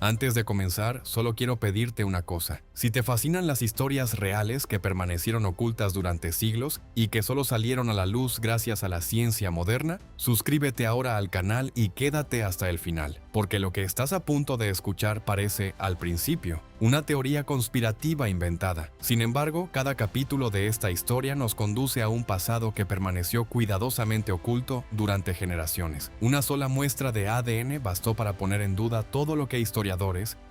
Antes de comenzar, solo quiero pedirte una cosa. Si te fascinan las historias reales que permanecieron ocultas durante siglos y que solo salieron a la luz gracias a la ciencia moderna, suscríbete ahora al canal y quédate hasta el final, porque lo que estás a punto de escuchar parece, al principio, una teoría conspirativa inventada. Sin embargo, cada capítulo de esta historia nos conduce a un pasado que permaneció cuidadosamente oculto durante generaciones. Una sola muestra de ADN bastó para poner en duda todo lo que historiadores,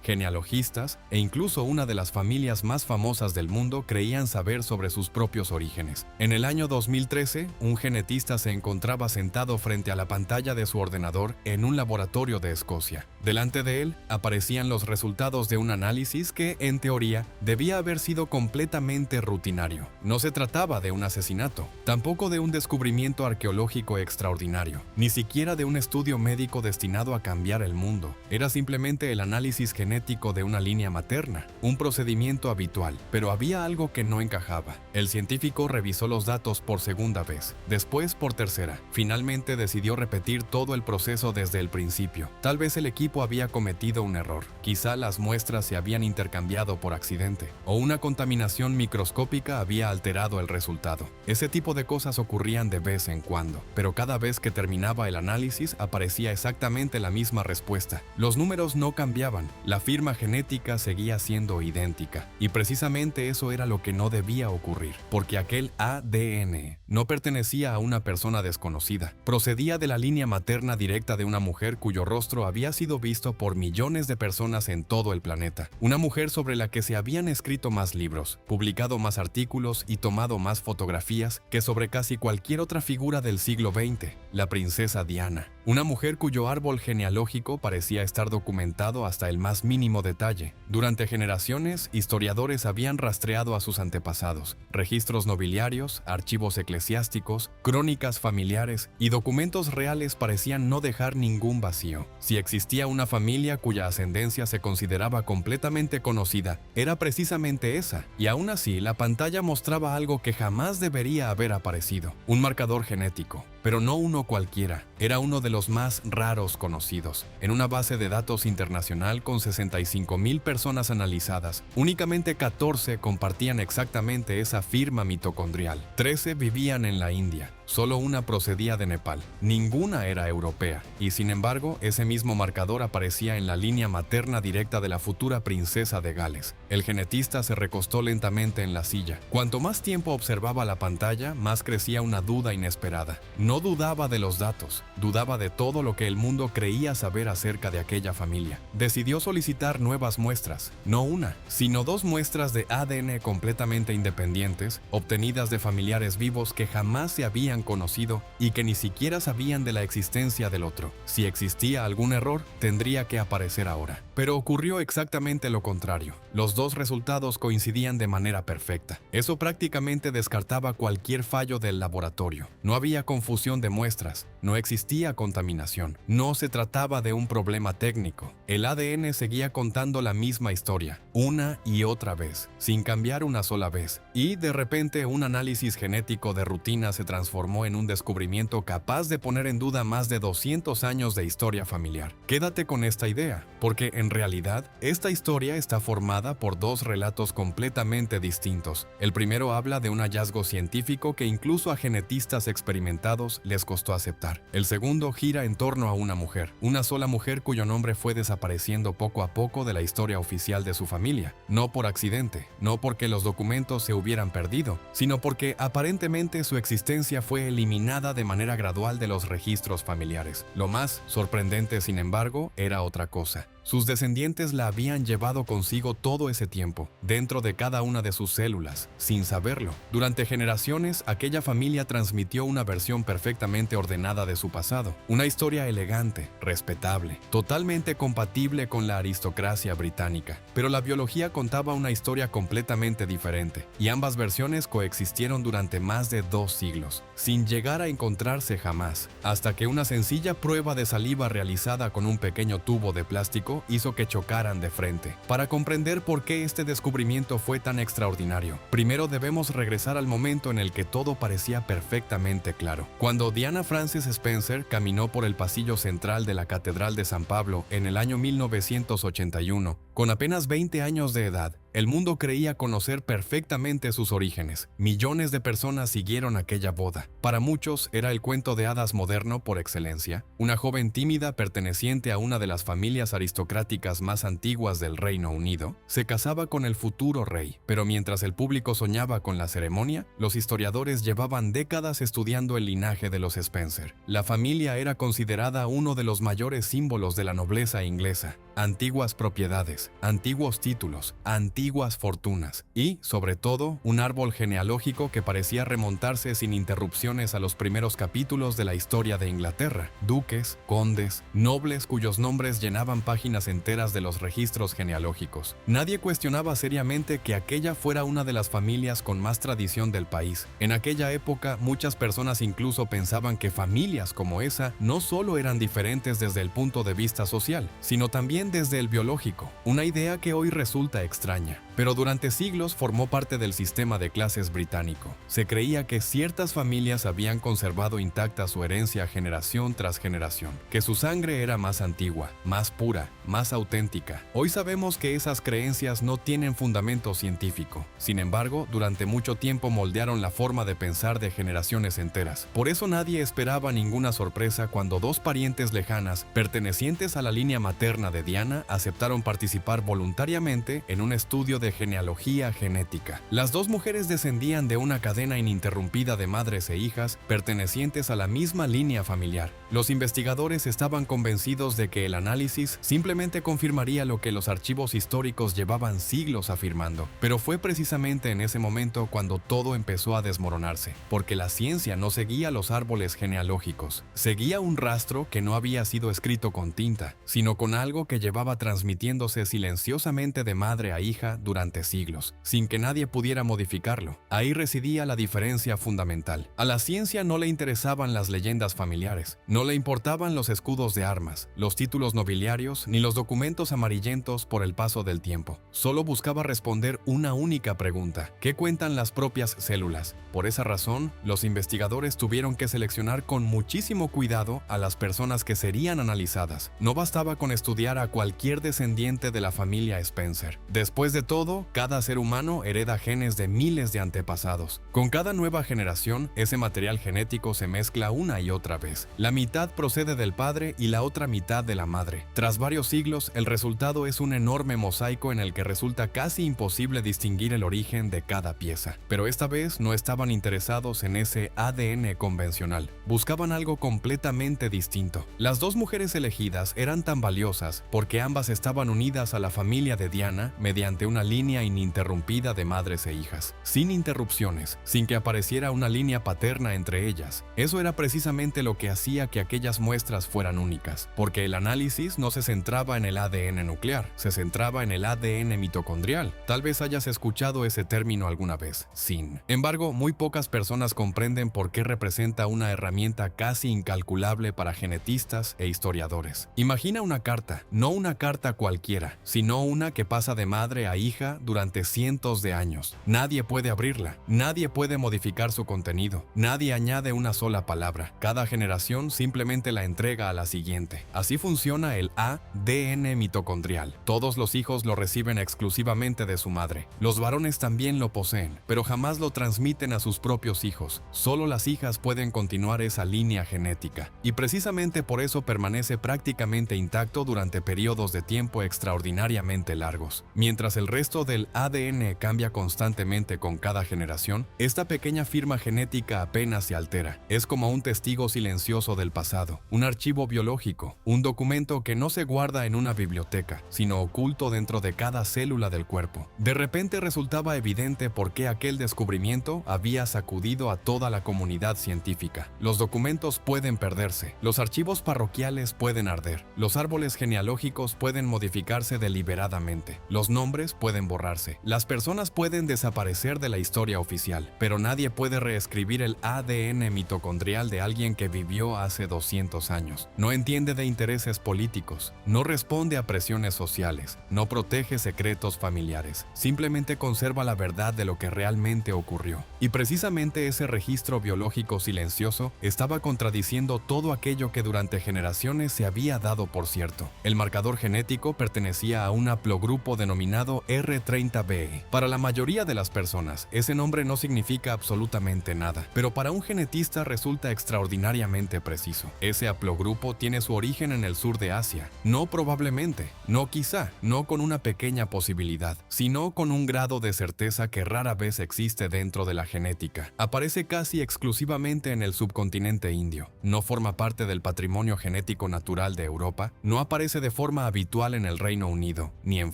genealogistas e incluso una de las familias más famosas del mundo creían saber sobre sus propios orígenes. En el año 2013, un genetista se encontraba sentado frente a la pantalla de su ordenador en un laboratorio de Escocia. Delante de él aparecían los resultados de un análisis que, en teoría, debía haber sido completamente rutinario. No se trataba de un asesinato, tampoco de un descubrimiento arqueológico extraordinario, ni siquiera de un estudio médico destinado a cambiar el mundo. Era simplemente el análisis genético de una línea materna, un procedimiento habitual, pero había algo que no encajaba. El científico revisó los datos por segunda vez, después por tercera. Finalmente decidió repetir todo el proceso desde el principio. Tal vez el equipo había cometido un error, quizá las muestras se habían intercambiado por accidente, o una contaminación microscópica había alterado el resultado. Ese tipo de cosas ocurrían de vez en cuando, pero cada vez que terminaba el análisis aparecía exactamente la misma respuesta. Los números no cambiaban, la firma genética seguía siendo idéntica, y precisamente eso era lo que no debía ocurrir, porque aquel ADN no pertenecía a una persona desconocida, procedía de la línea materna directa de una mujer cuyo rostro había sido visto por millones de personas en todo el planeta. Una mujer sobre la que se habían escrito más libros, publicado más artículos y tomado más fotografías que sobre casi cualquier otra figura del siglo XX, la princesa Diana. Una mujer cuyo árbol genealógico parecía estar documentado hasta el más mínimo detalle. Durante generaciones, historiadores habían rastreado a sus antepasados, registros nobiliarios, archivos eclesiásticos, crónicas familiares y documentos reales parecían no dejar ningún vacío. Si existía una familia cuya ascendencia se consideraba completamente conocida, era precisamente esa, y aún así la pantalla mostraba algo que jamás debería haber aparecido: un marcador genético, pero no uno cualquiera, era uno de los más raros conocidos. En una base de datos internacional con 65,000 personas analizadas, únicamente 14 compartían exactamente esa firma mitocondrial, 13 vivían en la India, solo una procedía de Nepal, ninguna era europea, y sin embargo, ese mismo marcador aparecía en la línea materna directa de la futura princesa de Gales. El genetista se recostó lentamente en la silla. Cuanto más tiempo observaba la pantalla, más crecía una duda inesperada. No dudaba de los datos, dudaba de todo lo que el mundo creía saber acerca de aquella familia. Decidió solicitar nuevas muestras, no una, sino 2 muestras de ADN completamente independientes, obtenidas de familiares vivos que jamás se habían conocido y que ni siquiera sabían de la existencia del otro. Si existía algún error, tendría que aparecer ahora. Pero ocurrió exactamente lo contrario. Los 2 resultados coincidían de manera perfecta. Eso prácticamente descartaba cualquier fallo del laboratorio. No había confusión de muestras, no existía contaminación, no se trataba de un problema técnico. El ADN seguía contando la misma historia, una y otra vez, sin cambiar una sola vez. Y de repente un análisis genético de rutina se transformó en un descubrimiento capaz de poner en duda más de 200 años de historia familiar. Quédate con esta idea, porque en realidad esta historia está formada por 2 relatos completamente distintos. El primero habla de un hallazgo científico que incluso a genetistas experimentados les costó aceptar. El segundo gira en torno a una mujer, una sola mujer cuyo nombre fue desapareciendo poco a poco de la historia oficial de su familia, no por accidente, no porque los documentos se hubieran perdido, sino porque aparentemente su existencia fue eliminada de manera gradual de los registros familiares. Lo más sorprendente, sin embargo, era otra cosa. Sus descendientes la habían llevado consigo todo ese tiempo, dentro de cada una de sus células, sin saberlo. Durante generaciones, aquella familia transmitió una versión perfectamente ordenada de su pasado, una historia elegante, respetable, totalmente compatible con la aristocracia británica. Pero la biología contaba una historia completamente diferente, y ambas versiones coexistieron durante más de 2 siglos, sin llegar a encontrarse jamás, hasta que una sencilla prueba de saliva realizada con un pequeño tubo de plástico científico hizo que chocaran de frente. Para comprender por qué este descubrimiento fue tan extraordinario, primero debemos regresar al momento en el que todo parecía perfectamente claro. Cuando Diana Frances Spencer caminó por el pasillo central de la Catedral de San Pablo en el año 1981, con apenas 20 años de edad, el mundo creía conocer perfectamente sus orígenes. Millones de personas siguieron aquella boda. Para muchos era el cuento de hadas moderno por excelencia. Una joven tímida perteneciente a una de las familias aristocráticas más antiguas del Reino Unido se casaba con el futuro rey. Pero mientras el público soñaba con la ceremonia, los historiadores llevaban décadas estudiando el linaje de los Spencer. La familia era considerada uno de los mayores símbolos de la nobleza inglesa. Antiguas propiedades, antiguos títulos, antiguas fortunas y, sobre todo, un árbol genealógico que parecía remontarse sin interrupciones a los primeros capítulos de la historia de Inglaterra. Duques, condes, nobles cuyos nombres llenaban páginas enteras de los registros genealógicos. Nadie cuestionaba seriamente que aquella fuera una de las familias con más tradición del país. En aquella época, muchas personas incluso pensaban que familias como esa no solo eran diferentes desde el punto de vista social, sino también desde el biológico, una idea que hoy resulta extraña, pero durante siglos formó parte del sistema de clases británico. Se creía que ciertas familias habían conservado intacta su herencia generación tras generación, que su sangre era más antigua, más pura, más auténtica. Hoy sabemos que esas creencias no tienen fundamento científico. Sin embargo, durante mucho tiempo moldearon la forma de pensar de generaciones enteras. Por eso nadie esperaba ninguna sorpresa cuando dos parientes lejanas, pertenecientes a la línea materna de Diana, aceptaron participar voluntariamente en un estudio de genealogía genética. Las dos mujeres descendían de una cadena ininterrumpida de madres e hijas pertenecientes a la misma línea familiar. Los investigadores estaban convencidos de que el análisis simplemente confirmaría lo que los archivos históricos llevaban siglos afirmando, pero fue precisamente en ese momento cuando todo empezó a desmoronarse, porque la ciencia no seguía los árboles genealógicos, seguía un rastro que no había sido escrito con tinta, sino con algo que llevaba transmitiéndose silenciosamente de madre a hija durante siglos, sin que nadie pudiera modificarlo. Ahí residía la diferencia fundamental. A la ciencia no le interesaban las leyendas familiares, no le importaban los escudos de armas, los títulos nobiliarios, ni los documentos amarillentos por el paso del tiempo. Solo buscaba responder una única pregunta: ¿qué cuentan las propias células? Por esa razón, los investigadores tuvieron que seleccionar con muchísimo cuidado a las personas que serían analizadas. No bastaba con estudiar a cualquier descendiente de la familia Spencer. Después de todo, cada ser humano hereda genes de miles de antepasados. Con cada nueva generación, ese material genético se mezcla una y otra vez. La mitad procede del padre y la otra mitad de la madre. Tras varios siglos, el resultado es un enorme mosaico en el que resulta casi imposible distinguir el origen de cada pieza. Pero esta vez no estaban interesados en ese ADN convencional. Buscaban algo completamente distinto. Las dos mujeres elegidas eran tan valiosas porque ambas estaban unidas a la familia de Diana mediante una línea ininterrumpida de madres e hijas, sin interrupciones, sin que apareciera una línea paterna entre ellas. Eso era precisamente lo que hacía que aquellas muestras fueran únicas, porque el análisis no se centraba en el ADN nuclear, se centraba en el ADN mitocondrial. Tal vez hayas escuchado ese término alguna vez, sin embargo, muy pocas personas comprenden por qué representa una herramienta casi incalculable para genetistas e historiadores. Imagina una carta, no una carta cualquiera, sino una que pasa de madre a hija durante cientos de años. Nadie puede abrirla, nadie puede modificar su contenido, nadie añade una sola palabra. Cada generación simplemente la entrega a la siguiente. Así funciona el ADN mitocondrial. Todos los hijos lo reciben exclusivamente de su madre. Los varones también lo poseen, pero jamás lo transmiten a sus propios hijos. Solo las hijas pueden continuar esa línea genética, y precisamente por eso permanece prácticamente intacto durante periodos de tiempo extraordinariamente largos. Mientras el resto del ADN cambia constantemente con cada generación, esta pequeña firma genética apenas se altera. Es como un testigo silencioso del pasado, un archivo biológico, un documento que no se guarda en una biblioteca, sino oculto dentro de cada célula del cuerpo. De repente resultaba evidente por qué aquel descubrimiento había sacudido a toda la comunidad científica. Los documentos pueden perderse, los archivos parroquiales pueden arder, los árboles genealógicos genealógicos pueden modificarse deliberadamente. Los nombres pueden borrarse. Las personas pueden desaparecer de la historia oficial, pero nadie puede reescribir el ADN mitocondrial de alguien que vivió hace 200 años. No entiende de intereses políticos, no responde a presiones sociales, no protege secretos familiares, simplemente conserva la verdad de lo que realmente ocurrió. Y precisamente ese registro biológico silencioso estaba contradiciendo todo aquello que durante generaciones se había dado por cierto. El marcador genético pertenecía a un haplogrupo denominado R30b. Para la mayoría de las personas, ese nombre no significa absolutamente nada, pero para un genetista resulta extraordinariamente preciso. Ese haplogrupo tiene su origen en el sur de Asia. No probablemente, no quizá, no con una pequeña posibilidad, sino con un grado de certeza que rara vez existe dentro de la genética. Aparece casi exclusivamente en el subcontinente indio. No forma parte del patrimonio genético natural de Europa, no aparece de forma habitual en el Reino Unido, ni en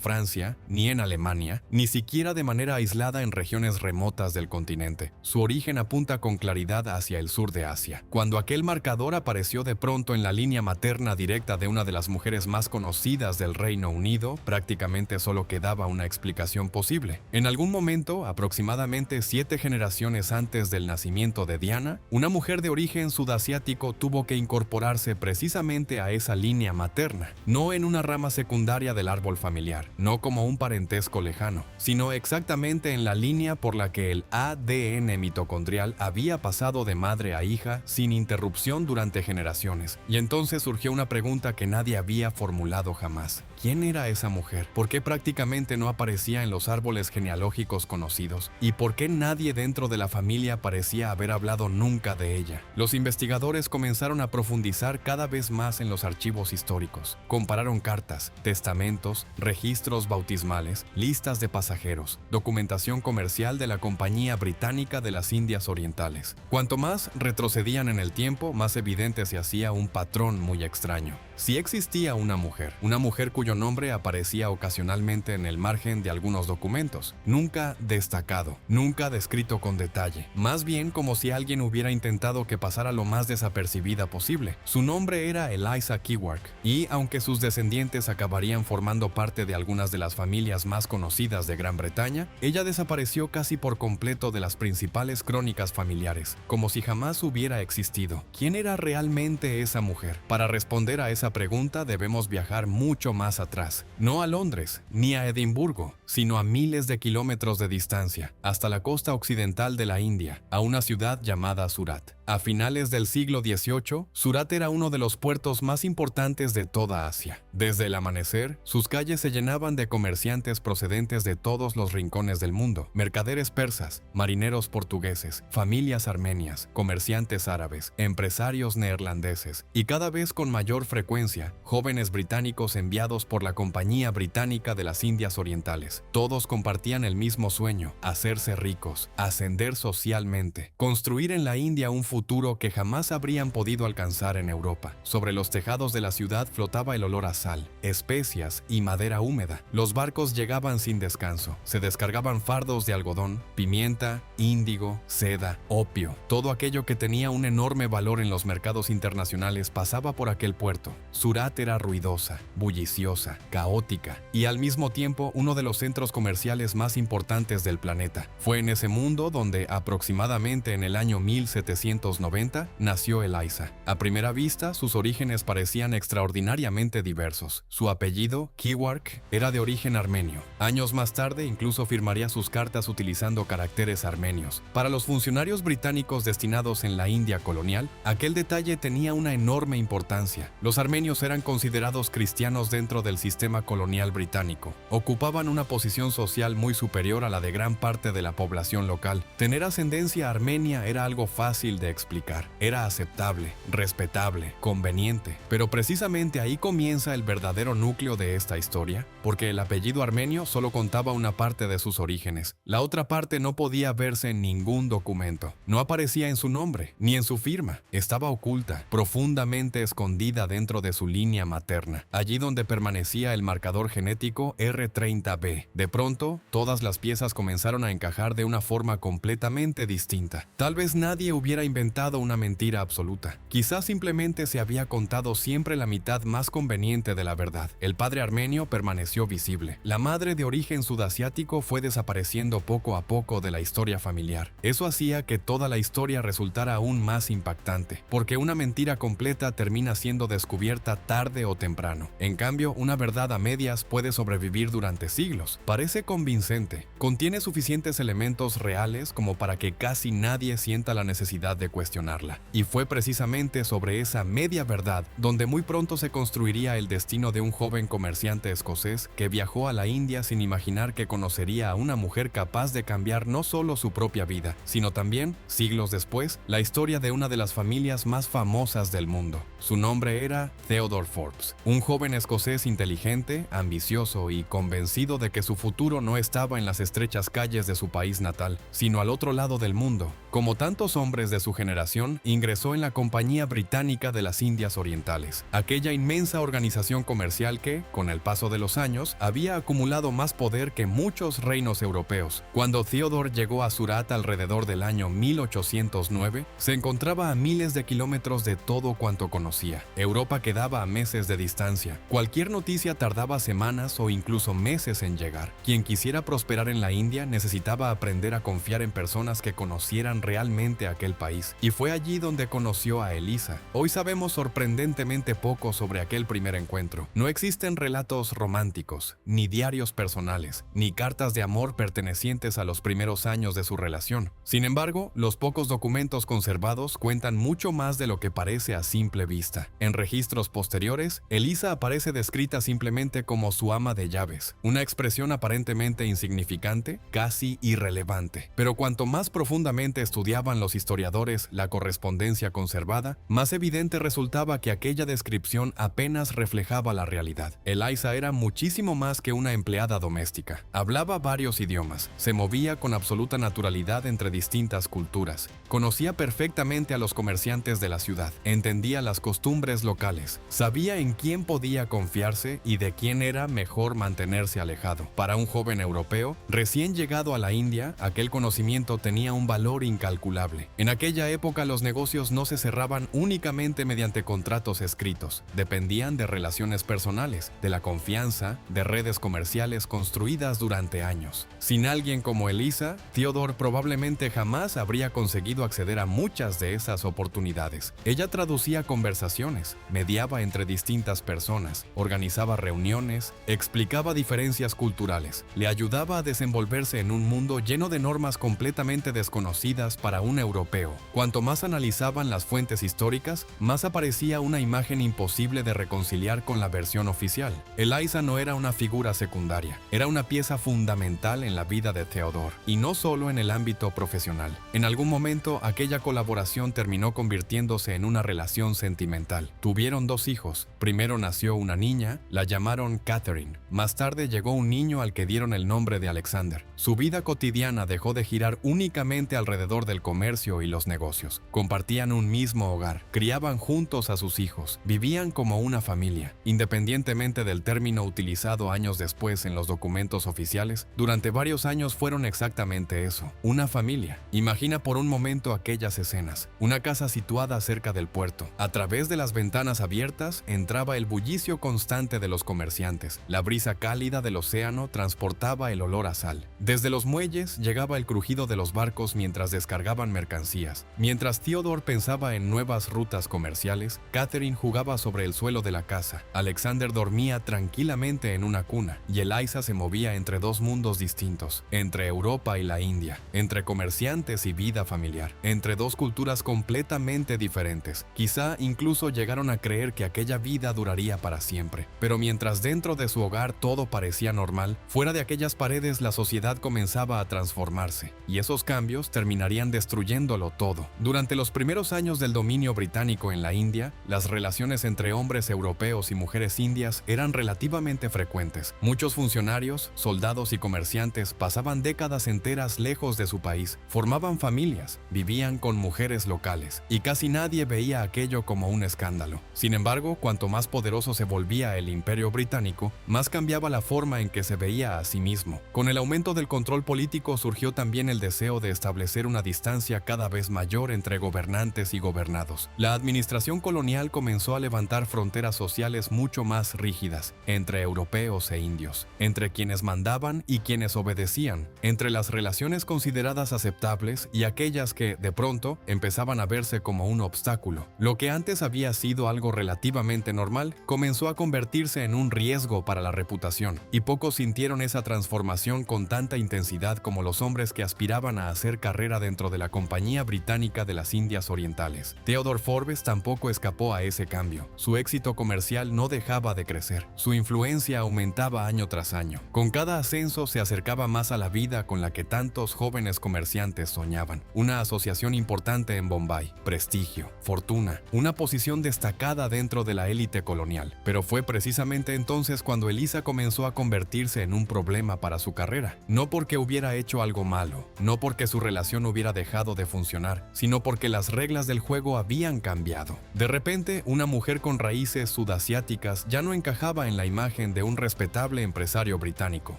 Francia, ni en Alemania, ni siquiera de manera aislada en regiones remotas del continente. Su origen apunta con claridad hacia el sur de Asia. Cuando aquel marcador apareció de pronto en la línea materna directa de una de las mujeres más conocidas del Reino Unido, prácticamente solo quedaba una explicación posible. En algún momento, aproximadamente 7 generaciones antes del nacimiento de Diana, una mujer de origen sudasiático tuvo que incorporarse precisamente a esa línea materna, no en una rama secundaria del árbol familiar, no como un parentesco lejano, sino exactamente en la línea por la que el ADN mitocondrial había pasado de madre a hija sin interrupción durante generaciones. Y entonces surgió una pregunta que nadie había formulado jamás. ¿Quién era esa mujer? ¿Por qué prácticamente no aparecía en los árboles genealógicos conocidos? ¿Y por qué nadie dentro de la familia parecía haber hablado nunca de ella? Los investigadores comenzaron a profundizar cada vez más en los archivos históricos. Compararon cartas, testamentos, registros bautismales, listas de pasajeros, documentación comercial de la Compañía Británica de las Indias Orientales. Cuanto más retrocedían en el tiempo, más evidente se hacía un patrón muy extraño. Si existía una mujer cuyo nombre aparecía ocasionalmente en el margen de algunos documentos, nunca destacado, nunca descrito con detalle, más bien como si alguien hubiera intentado que pasara lo más desapercibida posible. Su nombre era Eliza Kewark, y aunque sus descendientes acabarían formando parte de algunas de las familias más conocidas de Gran Bretaña, ella desapareció casi por completo de las principales crónicas familiares, como si jamás hubiera existido. ¿Quién era realmente esa mujer? Para responder a esa pregunta debemos viajar mucho más atrás, no a Londres, ni a Edimburgo, sino a miles de kilómetros de distancia, hasta la costa occidental de la India, a una ciudad llamada Surat. A finales del siglo XVIII, Surat era uno de los puertos más importantes de toda Asia. Desde el amanecer, sus calles se llenaban de comerciantes procedentes de todos los rincones del mundo, mercaderes persas, marineros portugueses, familias armenias, comerciantes árabes, empresarios neerlandeses, y cada vez con mayor frecuencia, jóvenes británicos enviados por la Compañía Británica de las Indias Orientales. Todos compartían el mismo sueño: hacerse ricos, ascender socialmente, construir en la India un futuro que jamás habrían podido alcanzar en Europa. Sobre los tejados de la ciudad flotaba el olor a sal, especias y madera húmeda. Los barcos llegaban sin descanso. Se descargaban fardos de algodón, pimienta, índigo, seda, opio. Todo aquello que tenía un enorme valor en los mercados internacionales pasaba por aquel puerto. Surat era ruidosa, bulliciosa, caótica y al mismo tiempo uno de los centros comerciales más importantes del planeta. Fue en ese mundo donde aproximadamente en el año 1790 nació Eliza. A primera vista, sus orígenes parecían extraordinariamente diversos. Su apellido, Kewark, era de origen armenio. Años más tarde, incluso firmaría sus cartas utilizando caracteres armenios. Para los funcionarios británicos destinados en la India colonial, aquel detalle tenía una enorme importancia. Los armenios eran considerados cristianos dentro del sistema colonial británico. Ocupaban una posición social muy superior a la de gran parte de la población local. Tener ascendencia armenia era algo fácil de explicar. Era aceptable, respetable, conveniente. Pero precisamente ahí comienza el verdadero núcleo de esta historia, porque el apellido armenio solo contaba una parte de sus orígenes. La otra parte no podía verse en ningún documento. No aparecía en su nombre, ni en su firma. Estaba oculta, profundamente escondida dentro de su línea materna, allí donde permanecía el marcador genético R30b. De pronto, todas las piezas comenzaron a encajar de una forma completamente distinta. Tal vez nadie hubiera inventado una mentira absoluta. Quizás simplemente se había contado siempre la mitad más conveniente parte de la verdad. El padre armenio permaneció visible. La madre de origen sudasiático fue desapareciendo poco a poco de la historia familiar. Eso hacía que toda la historia resultara aún más impactante, porque una mentira completa termina siendo descubierta tarde o temprano. En cambio, una verdad a medias puede sobrevivir durante siglos. Parece convincente. Contiene suficientes elementos reales como para que casi nadie sienta la necesidad de cuestionarla. Y fue precisamente sobre esa media verdad donde muy pronto se construiría el destino de un joven comerciante escocés que viajó a la India sin imaginar que conocería a una mujer capaz de cambiar no solo su propia vida, sino también, siglos después, la historia de una de las familias más famosas del mundo. Su nombre era Theodore Forbes, un joven escocés inteligente, ambicioso y convencido de que su futuro no estaba en las estrechas calles de su país natal, sino al otro lado del mundo. Como tantos hombres de su generación, ingresó en la Compañía Británica de las Indias Orientales, aquella inmensa organización comercial que, con el paso de los años, había acumulado más poder que muchos reinos europeos. Cuando Theodore llegó a Surat alrededor del año 1809, se encontraba a miles de kilómetros de todo cuanto conocía. Europa quedaba a meses de distancia. Cualquier noticia tardaba semanas o incluso meses en llegar. Quien quisiera prosperar en la India necesitaba aprender a confiar en personas que conocieran realmente aquel país. Y fue allí donde conoció a Eliza. Hoy sabemos sorprendentemente poco sobre aquel primer encuentro. No existen relatos románticos, ni diarios personales, ni cartas de amor pertenecientes a los primeros años de su relación. Sin embargo, los pocos documentos conservados cuentan mucho más de lo que parece a simple vista. En registros posteriores, Eliza aparece descrita simplemente como su ama de llaves, una expresión aparentemente insignificante, casi irrelevante. Pero cuanto más profundamente estudiaban los historiadores la correspondencia conservada, más evidente resultaba que aquella descripción apenas reflejaba la realidad. Eliza era muchísimo más que una empleada doméstica. Hablaba varios idiomas, se movía con absoluta naturalidad entre distintas culturas, conocía perfectamente a los comerciantes de la ciudad, entendía las costumbres locales, sabía en quién podía confiarse y de quién era mejor mantenerse alejado. Para un joven europeo, recién llegado a la India, aquel conocimiento tenía un valor incalculable. En aquella época los negocios no se cerraban únicamente mediante contratos escritos, dependían de relaciones personales, de la confianza, de redes comerciales construidas durante años. Sin alguien como Eliza, Theodore probablemente jamás habría conseguido acceder a muchas de esas oportunidades. Ella traducía conversaciones, mediaba entre distintas personas, organizaba reuniones, explicaba diferencias culturales, le ayudaba a desenvolverse en un mundo lleno de normas completamente desconocidas para un europeo. Cuanto más analizaban las fuentes históricas, más aparecía una imagen imposible de reconciliar con la versión oficial. Eliza no era una figura secundaria, era una pieza fundamental en la vida de Theodore, y no solo en el ámbito profesional. En algún momento, aquella colaboración terminó convirtiéndose en una relación sentimental. Tuvieron 2 hijos. Primero nació una niña, la llamaron Catherine. Más tarde llegó un niño al que dieron el nombre de Alexander. Su vida cotidiana dejó de girar únicamente alrededor del comercio y los negocios. Compartían un mismo hogar, criaban juntos a sus hijos, vivían como una familia. Independientemente del término utilizado años después en los documentos oficiales, durante varios años fueron exactamente eso, una familia. Imagina por un momento aquellas escenas, una casa situada cerca del puerto. A través de las ventanas abiertas entraba el bullicio constante de los comerciantes. La brisa cálida del océano transportaba el olor a sal. Desde los muelles llegaba el crujido de los barcos mientras descargaban mercancías. Mientras Theodore pensaba en nuevas rutas comerciales, Catherine jugaba sobre el suelo de la casa. Alexander dormía tranquilamente en una cuna y Eliza se movía entre 2 mundos distintos, entre Europa y la India, entre comerciantes y vida familiar, entre 2 culturas completamente diferentes. Quizá incluso llegaron a creer que aquella vida duraría para siempre. Pero mientras dentro de su hogar todo parecía normal, fuera de aquellas paredes la sociedad comenzaba a transformarse, y esos cambios terminarían destruyéndolo todo. Durante los primeros años del dominio británico en la India, las relaciones entre hombres europeos y mujeres indias eran relativamente frecuentes. Muchos funcionarios, soldados y comerciantes pasaban décadas enteras lejos de su país, formaban familias, vivían con mujeres locales, y casi nadie veía aquello como un escándalo. Sin embargo, cuanto más poderoso se volvía el Imperio Británico, más cambiaba la forma en que se veía a sí mismo. Con el aumento del control político surgió también el deseo de establecer una distancia cada vez mayor entre gobernantes y gobernados. La administración colonial comenzó a levantar fronteras sociales mucho más rígidas entre europeos e indios, entre quienes mandaban y quienes obedecían, entre las relaciones consideradas aceptables y aquellas que, de pronto, empezaban a verse como un obstáculo. Lo que antes había sido algo relativamente normal, comenzó a convertirse en un riesgo para la reputación, y pocos sintieron esa transformación con tanta intensidad como los hombres que aspiraban a hacer carrera dentro de la Compañía Británica de las Indias Orientales. Theodore Forbes tampoco escapó a ese cambio. Su éxito comercial no dejaba de crecer. Su influencia aumentaba año tras año. Con cada ascenso se acercaba más a la vida con la que tantos jóvenes comerciantes soñaban. Una asociación importante en Bombay, prestigio, fortuna, una posición destacada dentro de la élite colonial. Pero fue precisamente entonces cuando Eliza comenzó a convertirse en un problema para su carrera. No porque hubiera hecho algo malo, no porque su relación hubiera dejado de funcionar, sino porque las reglas del juego habían cambiado. De repente, una mujer con raíces sudasiáticas ya no encajaba en la imagen de un respetable empresario británico.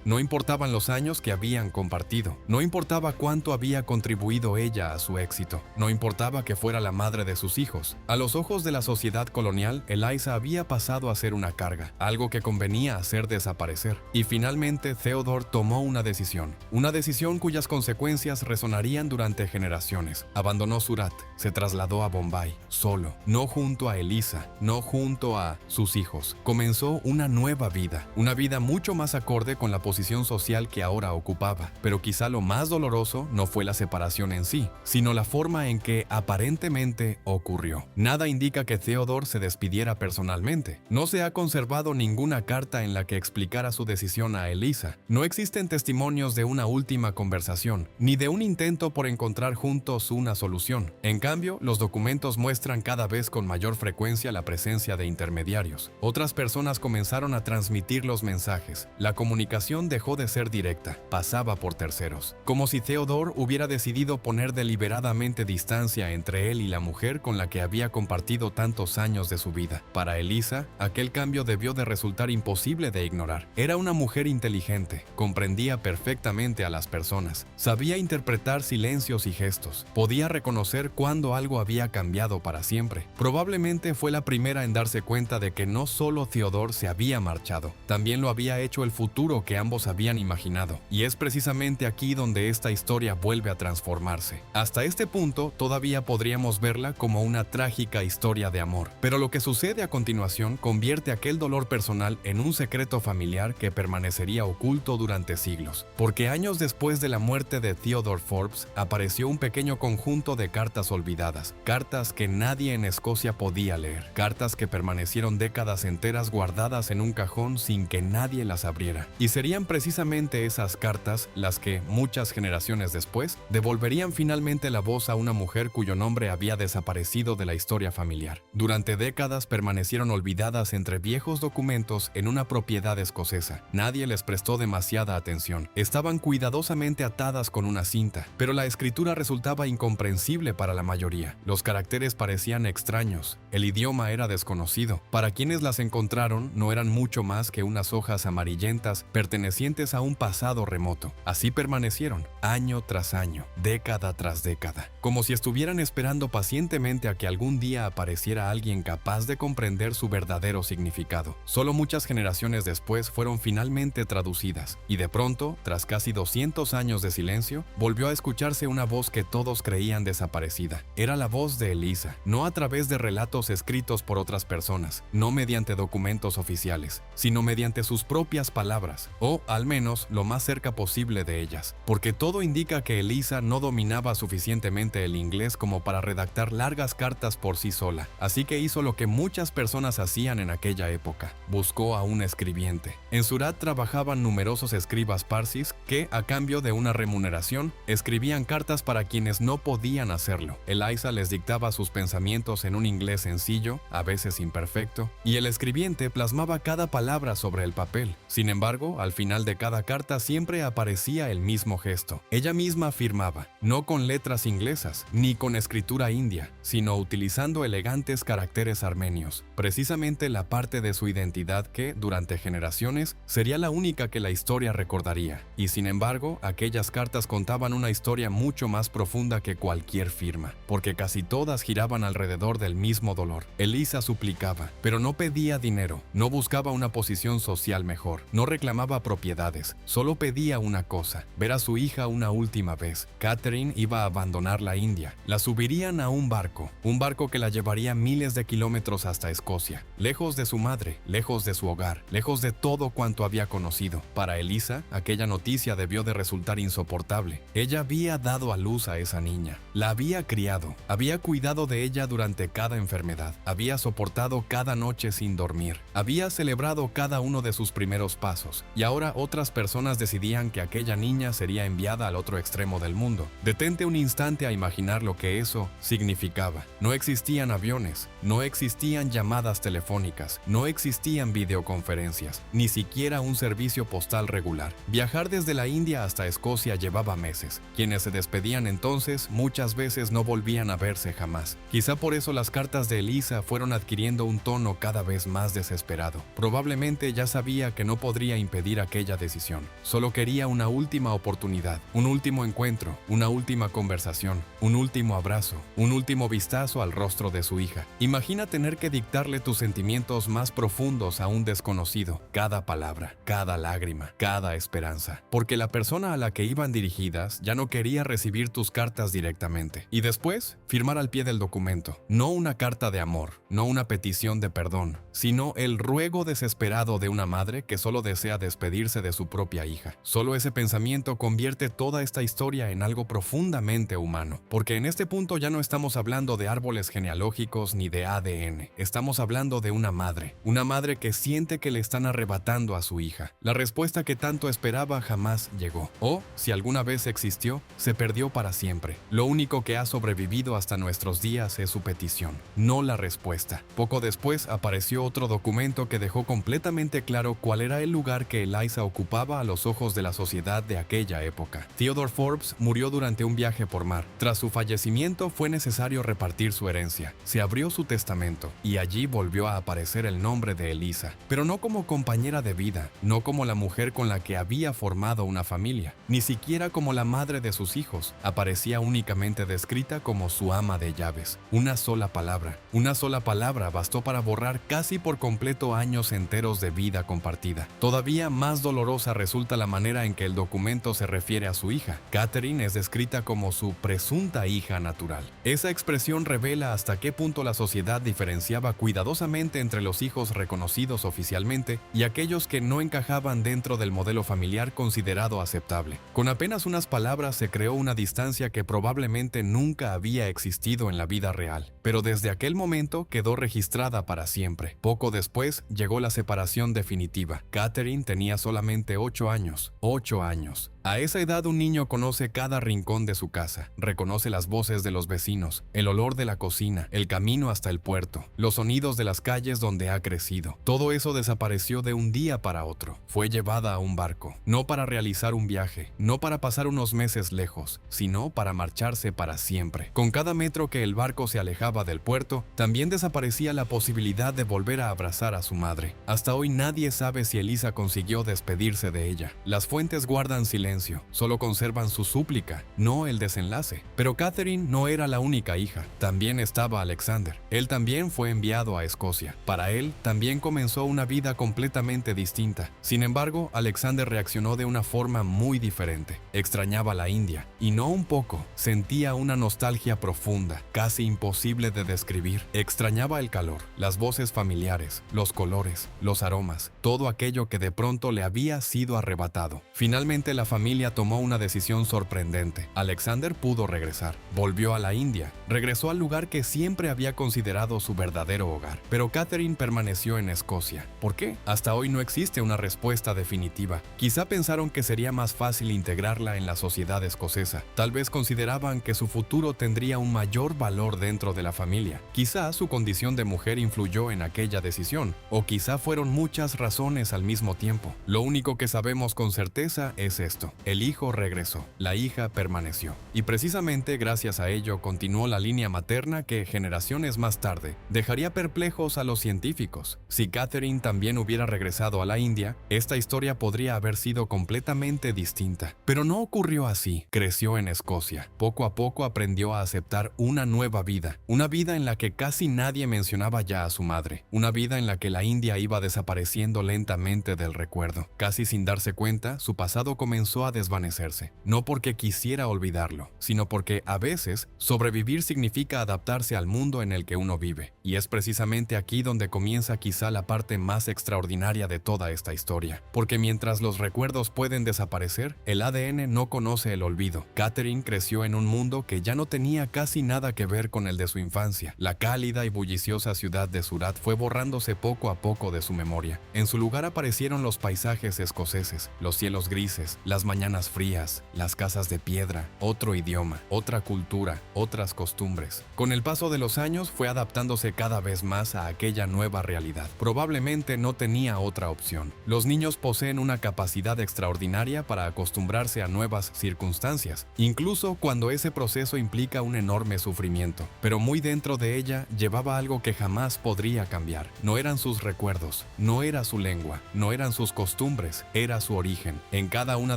No importaban los años que habían compartido, no importaba cuánto había contribuido ella a su éxito, no importaba que fuera la madre de sus hijos. A los ojos de la sociedad colonial, Eliza había pasado a ser una carga, algo que convenía hacer desaparecer. Y finalmente Theodore tomó una decisión cuyas consecuencias resonarían durante generaciones. Abandonó Surat, se trasladó a Bombay, solo, no junto a Eliza, no junto a sus hijos. Comenzó una nueva vida, una vida mucho más acorde con la posición social que ahora ocupaba. Pero quizá lo más doloroso no fue la separación en sí, sino la forma en que aparentemente ocurrió. Nada indica que Theodore se despidiera personalmente. No se ha conservado ninguna carta en la que explicara su decisión a Eliza. No existen testimonios de una última conversación, ni de un intento por encontrar juntos una solución. En cambio, los documentos muestran cada vez con mayor frecuencia la presencia de intermediarios. Otras personas comenzaron a transmitir los mensajes. La comunicación dejó de ser directa, pasaba por terceros. Como si Theodore hubiera decidido poner deliberadamente distancia entre él y la mujer con la que había compartido tantos años de su vida. Para Eliza, aquel cambio debió de resultar imposible de ignorar. Era una mujer inteligente, comprendía perfectamente a las personas, sabía interpretar silencios y gestos, podía reconocer cuando algo había cambiado para siempre. Probablemente fue la primera en darse cuenta de que no solo Theodore se había marchado, también lo había hecho el futuro que ambos habían imaginado. Y es precisamente aquí donde esta historia vuelve a transformarse. Hasta este punto, todavía podríamos verla como una trágica historia de amor. Pero lo que sucede a continuación convierte aquel dolor personal en un secreto familiar que permanecería oculto durante siglos. Porque años después de la muerte de Theodore Forbes, apareció un pequeño conjunto de cartas olvidadas, cartas que nadie en Escocia podía leer, cartas que permanecieron décadas enteras guardadas en un cajón sin que nadie las abriera. Y serían precisamente esas cartas las que, muchas generaciones después, devolverían finalmente la voz a una mujer cuyo nombre había desaparecido de la historia familiar. Durante décadas permanecieron olvidadas entre viejos documentos en una propiedad escocesa. Nadie les prestó demasiada atención. Estaban cuidadosamente atadas con una cinta, pero la escritura resultaba incomprensible para la mayoría. Los caracteres parecían extraños. El idioma era desconocido. Para quienes las encontraron, no eran mucho más que unas hojas amarillentas pertenecientes a un pasado remoto. Así permanecieron, año tras año, década tras década, como si estuvieran esperando pacientemente a que algún día apareciera alguien capaz de comprender su verdadero significado. Solo muchas generaciones después fueron finalmente traducidas, y de pronto, tras casi 200 años de silencio, volvió a escucharse una voz que todos creían desaparecida. Era la voz de Eliza, no a través de relatos escritos por otras personas, no mediante documentos oficiales, sino mediante sus propias palabras, o al menos lo más cerca posible de ellas, porque todo indica que Eliza no dominaba suficientemente el inglés como para redactar largas cartas por sí sola, así que hizo lo que muchas personas hacían en aquella época: buscó a un escribiente. En Surat trabajaban numerosos escribas parsis que, a cambio de una remuneración, escribían cartas para quienes no podían hacerlo. Eliza les dictaba sus pensamientos en un inglés sencillo, a veces imperfecto, y el escribiente plasmaba cada palabra sobre el papel. Sin embargo, al final de cada carta siempre aparecía el mismo gesto. Ella misma firmaba, no con letras inglesas, ni con escritura india, sino utilizando elegantes caracteres armenios, precisamente la parte de su identidad que, durante generaciones, sería la única que la historia recordaría. Y sin embargo, aquellas cartas contaban una historia muy mucho más profunda que cualquier firma, porque casi todas giraban alrededor del mismo dolor. Elisa suplicaba, pero no pedía dinero, no buscaba una posición social mejor, no reclamaba propiedades, solo pedía una cosa: ver a su hija una última vez. Catherine iba a abandonar la India. La subirían a un barco que la llevaría miles de kilómetros hasta Escocia, lejos de su madre, lejos de su hogar, lejos de todo cuanto había conocido. Para Elisa, aquella noticia debió de resultar insoportable. Ella había dado a luz a esa niña, la había criado, había cuidado de ella durante cada enfermedad, había soportado cada noche sin dormir, había celebrado cada uno de sus primeros pasos, y ahora otras personas decidían que aquella niña sería enviada al otro extremo del mundo. Detente un instante a imaginar lo que eso significaba. No existían aviones, no existían llamadas telefónicas, no existían videoconferencias, ni siquiera un servicio postal regular. Viajar desde la India hasta Escocia llevaba meses. Quienes se despedían entonces muchas veces no volvían a verse jamás. Quizá por eso las cartas de Elisa fueron adquiriendo un tono cada vez más desesperado. Probablemente ya sabía que no podría impedir aquella decisión. Solo quería una última oportunidad, un último encuentro, una última conversación, un último abrazo, un último vistazo al rostro de su hija. Imagina tener que dictarle tus sentimientos más profundos a un desconocido, cada palabra, cada lágrima, cada esperanza, porque la persona a la que iban dirigidas ya no quería recibir tus cartas directamente. Y después, firmar al pie del documento, no una carta de amor, no una petición de perdón, sino el ruego desesperado de una madre que solo desea despedirse de su propia hija. Solo ese pensamiento convierte toda esta historia en algo profundamente humano, porque en este punto ya no estamos hablando de árboles genealógicos ni de ADN, estamos hablando de una madre que siente que le están arrebatando a su hija. La respuesta que tanto esperaba jamás llegó, o, si alguna vez existió, se perdió para siempre. Lo único que ha sobrevivido hasta nuestros días es su petición, no la respuesta. Poco después apareció otro documento que dejó completamente claro cuál era el lugar que Eliza ocupaba a los ojos de la sociedad de aquella época. Theodore Forbes murió durante un viaje por mar. Tras su fallecimiento fue necesario repartir su herencia. Se abrió su testamento y allí volvió a aparecer el nombre de Elisa, pero no como compañera de vida, no como la mujer con la que había formado una familia, ni siquiera como la madre de sus hijos. Aparecía únicamente descrita como su ama de llaves. Una sola palabra bastó para borrar casi por completo años enteros de vida compartida. Todavía más dolorosa resulta la manera en que el documento se refiere a su hija. Catherine es descrita como su presunta hija natural. Esa expresión revela hasta qué punto la sociedad diferenciaba cuidadosamente entre los hijos reconocidos oficialmente y aquellos que no encajaban dentro del modelo familiar considerado aceptable. Con apenas unas palabras se creó una distancia que probablemente nunca había existido en la vida real, pero desde aquel momento quedó registrada para siempre. Poco después llegó la separación definitiva. Catherine tenía solamente 8 años. 8 años. A esa edad un niño conoce cada rincón de su casa, reconoce las voces de los vecinos, el olor de la cocina, el camino hasta el puerto, los sonidos de las calles donde ha crecido. Todo eso desapareció de un día para otro. Fue llevada a un barco, no para realizar un viaje, no para pasar unos meses lejos, sino para marcharse para siempre. Con cada metro que el barco se alejaba del puerto, también desaparecía la posibilidad de volver a abrazar a su madre. Hasta hoy nadie sabe si Elisa consiguió despedirse de ella. Las fuentes guardan silencio, solo conservan su súplica, no el desenlace. Pero Catherine no era la única hija, también estaba Alexander. Él también fue enviado a Escocia. Para él también comenzó una vida completamente distinta. Sin embargo, Alexander reaccionó de una forma muy diferente. Extrañaba la India, y no un poco, sentía una nostalgia profunda, casi imposible de describir. Extrañaba el calor, las voces familiares, los colores, los aromas, todo aquello que de pronto le había sido arrebatado. Finalmente la familia tomó una decisión sorprendente. Alexander pudo regresar. Volvió a la India. Regresó al lugar que siempre había considerado su verdadero hogar. Pero Catherine permaneció en Escocia. ¿Por qué? Hasta hoy no existe una respuesta definitiva. Quizá pensaron que sería más fácil integrarla en la sociedad escocesa. Tal vez consideraban que su futuro tendría un mayor valor dentro de la familia. Quizá su condición de mujer influyó en aquella decisión, o quizá fueron muchas razones al mismo tiempo. Lo único que sabemos con certeza es esto: el hijo regresó, la hija permaneció. Y precisamente gracias a ello continuó la línea materna que, generaciones más tarde, dejaría perplejos a los científicos. Si Catherine también hubiera regresado a la India, esta historia podría haber sido completamente distinta. Pero no ocurrió así. Creció en Escocia. Poco a poco aprendió a aceptar una nueva vida. Una vida en la que casi nadie mencionaba ya a su madre. Una vida en la que la India iba desapareciendo lentamente del recuerdo. Casi sin darse cuenta, su pasado comenzó a desvanecerse. No porque quisiera olvidarlo, sino porque a veces sobrevivir significa adaptarse al mundo en el que uno vive. Y es precisamente aquí donde comienza quizá la parte más extraordinaria de toda esta historia. Porque mientras los recuerdos pueden desaparecer, el ADN no conoce el olvido. Catherine creció en un mundo que ya no tenía casi nada que ver con el de su infancia. La cálida y bulliciosa ciudad de Surat fue borrándose poco a poco de su memoria. En su lugar aparecieron los paisajes escoceses, los cielos grises, las mañanas frías, las casas de piedra, otro idioma, otra cultura, otras costumbres. Con el paso de los años fue adaptándose cada vez más a aquella nueva realidad. Probablemente no tenía otra opción. Los niños poseen una capacidad extraordinaria para acostumbrarse a nuevas circunstancias, incluso cuando ese proceso implica un enorme sufrimiento. Pero muy dentro de ella llevaba algo que jamás podría cambiar. No eran sus recuerdos, no era su lengua, no eran sus costumbres, era su origen. En cada una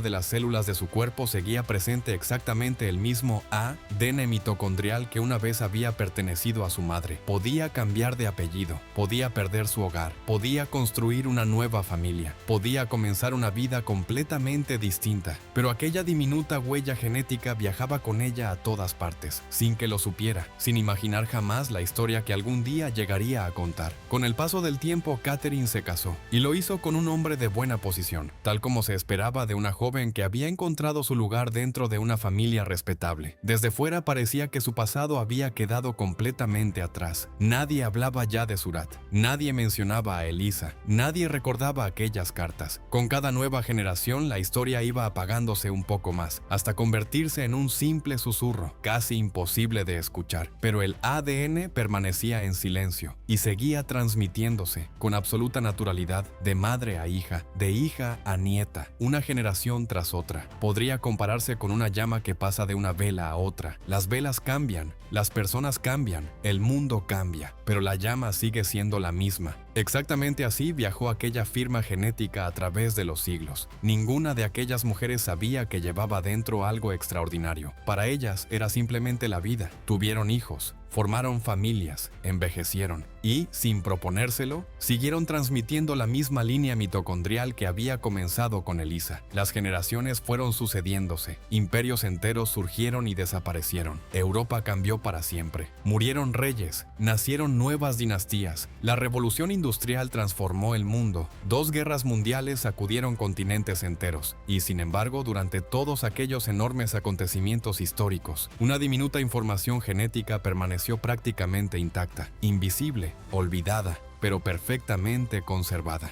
de las células de su cuerpo seguía presente exactamente el mismo ADN mitocondrial que una vez había pertenecido a su madre. Podía cambiar de apellido, podía perder su hogar, podía construir una nueva familia, podía comenzar una vida completamente distinta. Pero aquella diminuta huella genética viajaba con ella a todas partes, sin que lo supiera, sin imaginar jamás la historia que algún día llegaría a contar. Con el paso del tiempo, Catherine se casó, y lo hizo con un hombre de buena posición, tal como se esperaba de una joven que había encontrado su lugar dentro de una familia respetable. Desde fuera parecía que su pasado había quedado completamente atrás. Nadie hablaba ya de Surat, nadie mencionaba a Elisa, nadie recordaba aquellas cartas. Con cada nueva generación, la historia iba apagándose un poco más, hasta convertirse en un simple susurro, casi imposible de escuchar. Pero el ADN permanecía en silencio y seguía transmitiéndose con absoluta naturalidad de madre a hija, de hija a nieta, una generación tras otra. Podría compararse con una llama que pasa de una vela a otra. Las velas cambian, las personas cambian, el mundo cambia, pero la llama sigue siendo la misma. Exactamente así viajó aquella firma genética a través de los siglos. Ninguna de aquellas mujeres sabía que llevaba dentro algo extraordinario. Para ellas era simplemente la vida. Tuvieron hijos, formaron familias, envejecieron y, sin proponérselo, siguieron transmitiendo la misma línea mitocondrial que había comenzado con Elisa. Las generaciones fueron sucediéndose, imperios enteros surgieron y desaparecieron. Europa cambió para siempre. Murieron reyes, nacieron nuevas dinastías. La revolución industrial transformó el mundo. 2 guerras mundiales sacudieron continentes enteros. Y sin embargo, durante todos aquellos enormes acontecimientos históricos, una diminuta información genética permaneció prácticamente intacta, invisible, olvidada, pero perfectamente conservada.